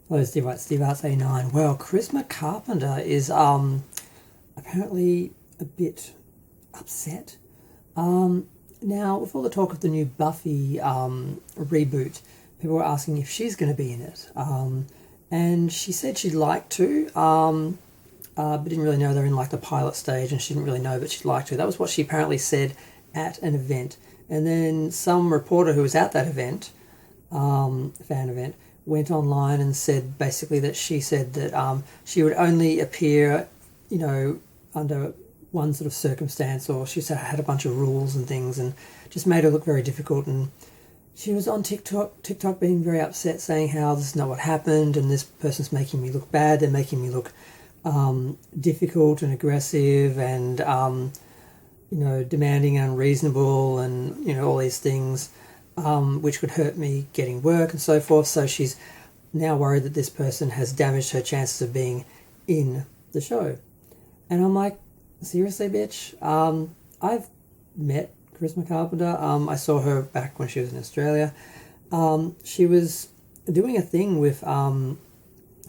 Hello, Steve Wright, Steve Arts 89. Well, Charisma Carpenter is apparently a bit upset. Now, with all the talk of the new Buffy reboot, people were asking if she's going to be in it. And she said she'd like to, but didn't really know they're in like the pilot stage, and she didn't really know, but she'd like to. That was what she apparently said at an event. And then some reporter who was at that event, fan event, went online and said basically that she said that she would only appear, under one sort of circumstance, or she said had a bunch of rules and things, and just made her look very difficult. And she was on TikTok being very upset, saying how this is not what happened, and this person's making me look bad. They're making me look difficult and aggressive, and demanding and unreasonable, and all these things. Which could hurt me getting work and so forth. So she's now worried that this person has damaged her chances of being in the show. And I'm like, seriously, bitch? I've met Charisma Carpenter. I saw her back when she was in Australia. She was doing a thing with, I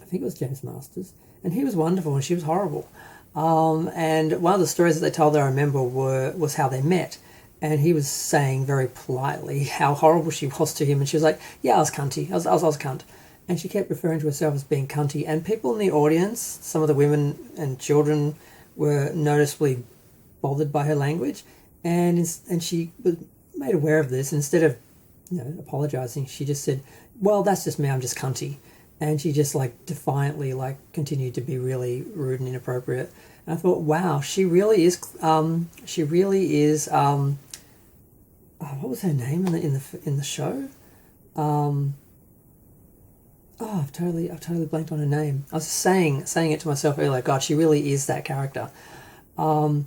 think it was James Masters, and he was wonderful and she was horrible. And one of the stories that they told that I remember was how they met. And he was saying very politely how horrible she was to him. And she was like, yeah, I was cunty. I was a cunt. And she kept referring to herself as being cunty. And people in the audience, some of the women and children, were noticeably bothered by her language. And she was made aware of this. And instead of, apologising, she just said, well, that's just me. I'm just cunty. And she just defiantly continued to be really rude and inappropriate. And I thought, wow, she really is. What was her name in the show? I've totally blanked on her name. I was just saying it to myself earlier. God, she really is that character. And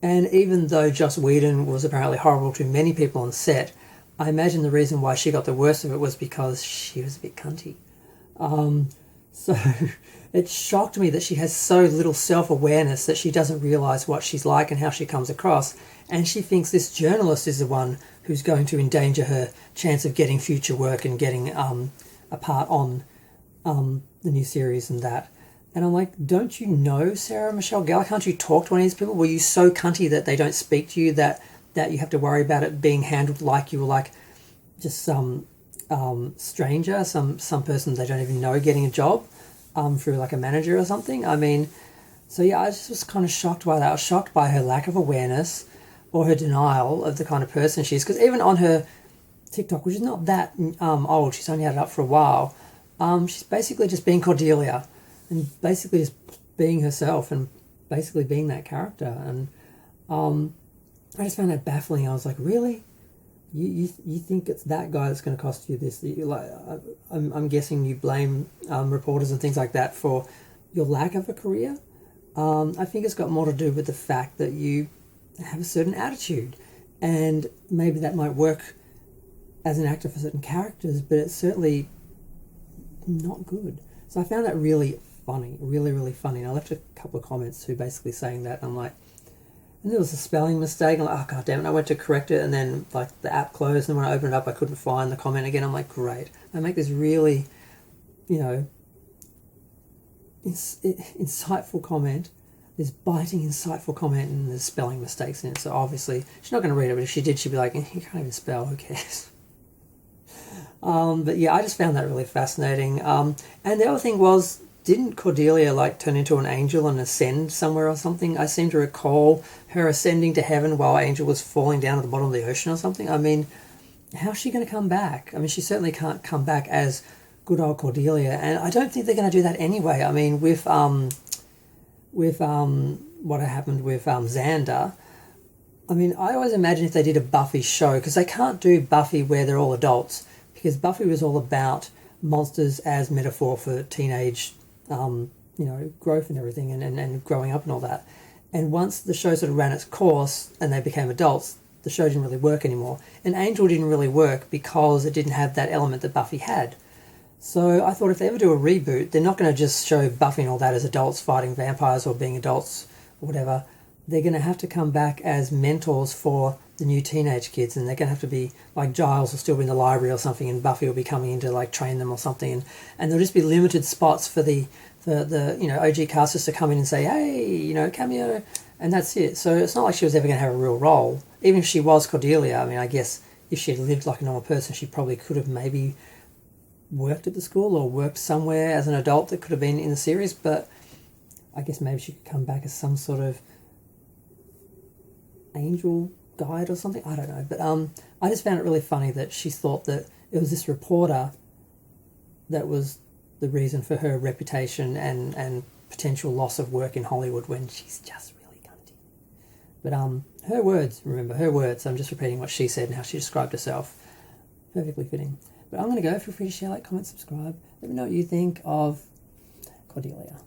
even though Joss Whedon was apparently horrible to many people on set, I imagine the reason why she got the worst of it was because she was a bit cunty. So it shocked me that she has so little self-awareness that she doesn't realise what she's like and how she comes across. And she thinks this journalist is the one who's going to endanger her chance of getting future work and getting a part on the new series and that. And I'm like, don't you know Sarah Michelle Gellar? Can't you talk to any of these people? Were you so cunty that they don't speak to you, that you have to worry about it being handled like you were like just some stranger, some person they don't even know getting a job through a manager or something? I mean, so yeah, I just was kind of shocked by that. I was shocked by her lack of awareness or her denial of the kind of person she is. Because even on her TikTok, which is not that old, she's only had it up for a while, she's basically just being Cordelia and basically just being herself and basically being that character. And I just found that baffling. I was like, really? You think it's that guy that's going to cost you this? I'm guessing you blame reporters and things like that for your lack of a career. I think it's got more to do with the fact that you have a certain attitude, and maybe that might work as an actor for certain characters, but it's certainly not good. So I found that really funny, really, really funny. And I left a couple of comments who basically saying that. And I'm like, and there was a spelling mistake. I'm like, oh, God damn it. I went to correct it, and then the app closed, and when I opened it up, I couldn't find the comment again. I'm like, great. I make this really, insightful comment, this biting, insightful comment, and there's spelling mistakes in it. So obviously, she's not going to read it, but if she did, she'd be like, you can't even spell, who cares? But yeah, I just found that really fascinating. And the other thing was, didn't Cordelia turn into an angel and ascend somewhere or something? I seem to recall her ascending to heaven while Angel was falling down at the bottom of the ocean or something. I mean, how's she going to come back? I mean, she certainly can't come back as good old Cordelia, and I don't think they're going to do that anyway. I mean, with what happened with Xander, I mean, I always imagine if they did a Buffy show, because they can't do Buffy where they're all adults, because Buffy was all about monsters as metaphor for teenage growth and everything, and growing up and all that. And once the show sort of ran its course and they became adults, the show didn't really work anymore. And Angel didn't really work because it didn't have that element that Buffy had. So I thought if they ever do a reboot, they're not going to just show Buffy and all that as adults fighting vampires or being adults or whatever. They're going to have to come back as mentors for the new teenage kids, and they're going to have to be like Giles will still be in the library or something, and Buffy will be coming in to like train them or something, and there'll just be limited spots for the OG casters to come in and say, hey, cameo, and that's it. So it's not like she was ever going to have a real role. Even if she was Cordelia, I mean, I guess if she had lived like a normal person, she probably could have maybe worked at the school or worked somewhere as an adult that could have been in the series, but I guess maybe she could come back as some sort of angel guide or something. I don't know. But I just found it really funny that she thought that it was this reporter that was the reason for her reputation and potential loss of work in Hollywood when she's just really cunty. But her words, remember, her words. I'm just repeating what she said and how she described herself. Perfectly fitting. But I'm going to go. Feel free to share, like, comment, subscribe. Let me know what you think of Cordelia.